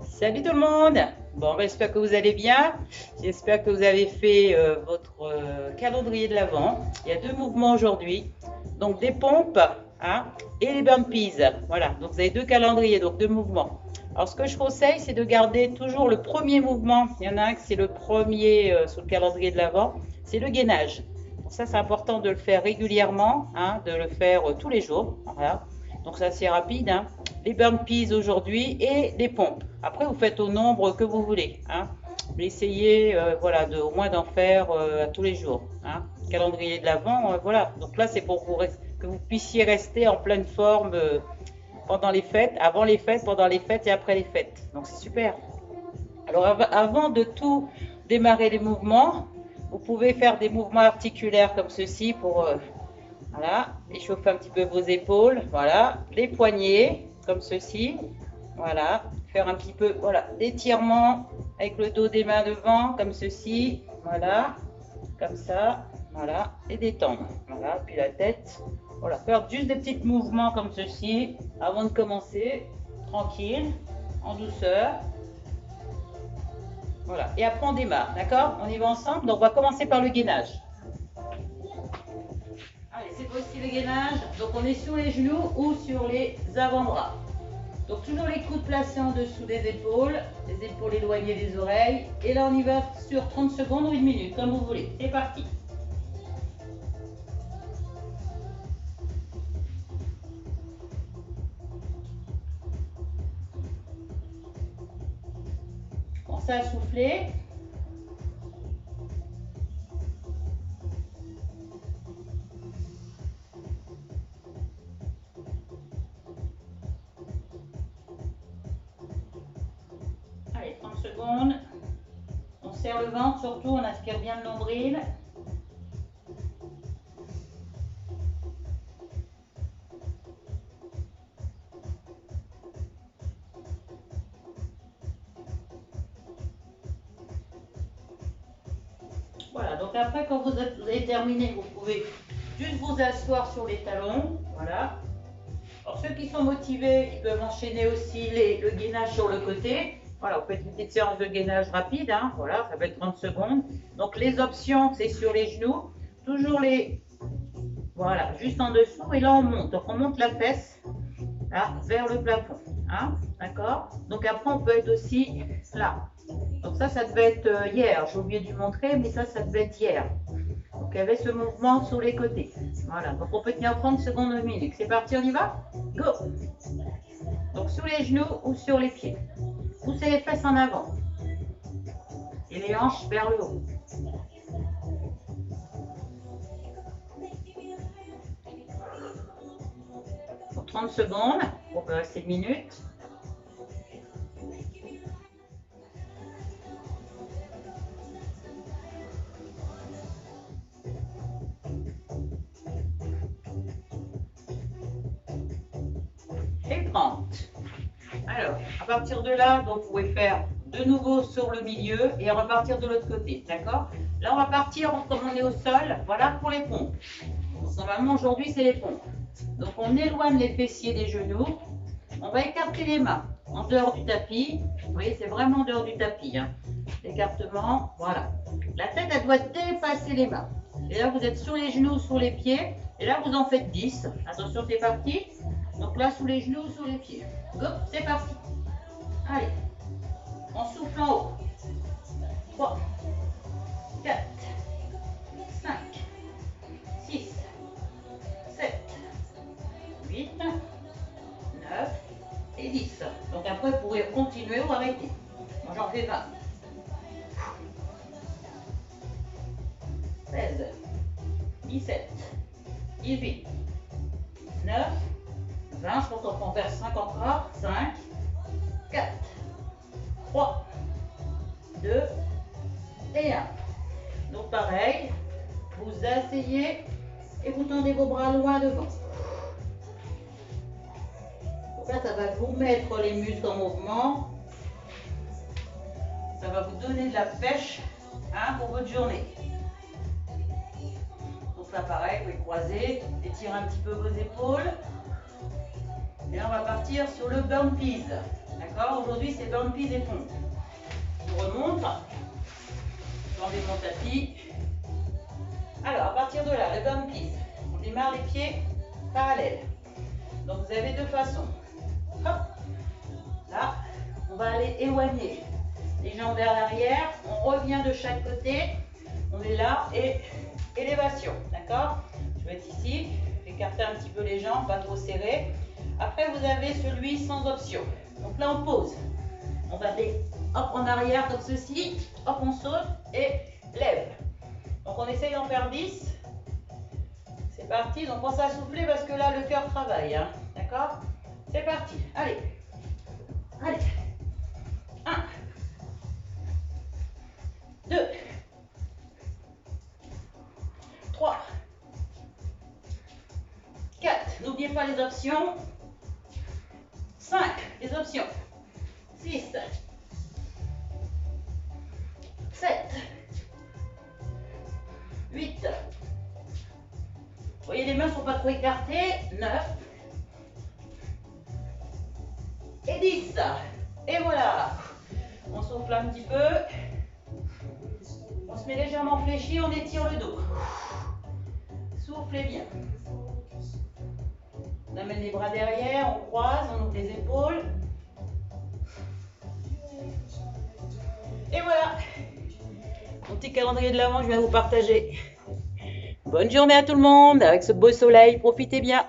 Salut tout le monde! Bon, j'espère que vous allez bien. J'espère que vous avez fait votre calendrier de l'Avent. Il y a deux mouvements aujourd'hui. Donc des pompes hein, et les burpees. Voilà, donc vous avez deux calendriers, donc deux mouvements. Alors ce que je conseille, c'est de garder toujours le premier mouvement. Il y en a un qui c'est le premier sur le calendrier de l'Avent, c'est le gainage. Donc ça, c'est important de le faire régulièrement, hein, de le faire tous les jours. Voilà. Donc c'est assez rapide, hein. Les burpees aujourd'hui et les pompes. Après, vous faites au nombre que vous voulez, hein. Mais essayez voilà, au moins d'en faire à tous les jours, hein. Calendrier de l'Avent, voilà. Donc là, c'est pour que vous puissiez rester en pleine forme pendant les fêtes, avant les fêtes, pendant les fêtes et après les fêtes. Donc c'est super. Alors avant de tout démarrer les mouvements, vous pouvez faire des mouvements articulaires comme ceci pour voilà, échauffer un petit peu vos épaules, voilà, les poignets comme ceci, voilà, faire un petit peu, voilà, d'étirement avec le dos des mains devant comme ceci, voilà, comme ça, voilà, et détendre, voilà, puis la tête, voilà, faire juste des petits mouvements comme ceci avant de commencer, tranquille, en douceur, voilà, et après on démarre, d'accord? On y va ensemble, donc on va commencer par le gainage. Allez, c'est aussi le gainage. Donc on est sur les genoux ou sur les avant-bras. Donc toujours les coudes placés en dessous des épaules, les épaules éloignées des oreilles. Et là on y va sur 30 secondes ou une minute, comme vous voulez. C'est parti. Pensez à souffler. Allez, 30 secondes. On serre le ventre surtout, on aspire bien le nombril. Voilà, donc après quand vous avez terminé, vous pouvez juste vous asseoir sur les talons. Voilà. Alors ceux qui sont motivés, ils peuvent enchaîner aussi le gainage sur le côté. Voilà, vous faites une petite séance de gainage rapide, hein, voilà, ça fait 30 secondes. Donc les options, c'est sur les genoux, toujours voilà, juste en dessous, et là on monte. Donc on monte la fesse, là, vers le plafond, hein, d'accord? Donc après on peut être aussi là. Donc ça devait être hier, j'ai oublié de vous montrer, mais ça devait être hier. Donc il y avait ce mouvement sur les côtés. Voilà, donc on peut tenir 30 secondes, une minute. C'est parti, on y va? Go! Donc sous les genoux ou sur les pieds. Poussez les fesses en avant. Et les hanches vers le haut. Pour 30 secondes, on peut rester une minute. Et 30. Alors, à partir de là, donc vous pouvez faire de nouveau sur le milieu et repartir de l'autre côté, d'accord? Là, on va partir comme on est au sol, voilà pour les pompes. Donc, normalement, aujourd'hui, c'est les pompes. Donc, on éloigne les fessiers des genoux. On va écarter les mains en dehors du tapis. Vous voyez, c'est vraiment en dehors du tapis. Hein. L'écartement, voilà. La tête, elle doit dépasser les mains. Et là, vous êtes sur les genoux, sur les pieds. Et là, vous en faites 10. Attention, c'est parti. Donc là, sous les genoux, sous les pieds. Go, c'est parti. Allez. On souffle en haut. 3, 4, 5, 6, 7, 8, 9 et 10. Donc après, vous pourrez continuer ou arrêter. Moi, j'en fais 20. 16, 17, 18, 9, 20. Je pense qu'on peut en faire 5 encore. 5, 4, 3, 2 et 1. Donc pareil, vous asseyez et vous tendez vos bras loin devant. Donc là, ça va vous mettre les muscles en mouvement. Ça va vous donner de la pêche hein, pour votre journée. Donc là, pareil, vous pouvez croiser, étirer un petit peu vos épaules. Et là, on va partir sur le burpees. D'accord? Aujourd'hui, c'est burpees et pompes. Je remonte. J'enlève mon tapis. Alors, à partir de là, le burpees, on démarre les pieds parallèles. Donc, vous avez deux façons. Hop. Là, on va aller éloigner les jambes vers l'arrière. On revient de chaque côté. On est là et élévation. D'accord? Je vais être ici. Écarter un petit peu les jambes, pas trop serré. Après, vous avez celui sans option. Donc là, on pose. On va aller hop en arrière comme ceci. Hop, on saute et lève. Donc, on essaye d'en faire 10. C'est parti. Donc, pensez à souffler parce que là, le cœur travaille. Hein. D'accord? C'est parti. Allez. Allez. 1. 2. 3. 4. N'oubliez pas les options. 5. Les options. 6. 7. 8. Vous voyez, les mains ne sont pas trop écartées. 9. Et 10. Et voilà. On souffle un petit peu. On se met légèrement fléchi, on étire le dos. Soufflez bien. On amène les bras derrière, on croise, on ouvre les épaules. Et voilà. Mon petit calendrier de l'Avent, je viens vous partager. Bonne journée à tout le monde avec ce beau soleil. Profitez bien.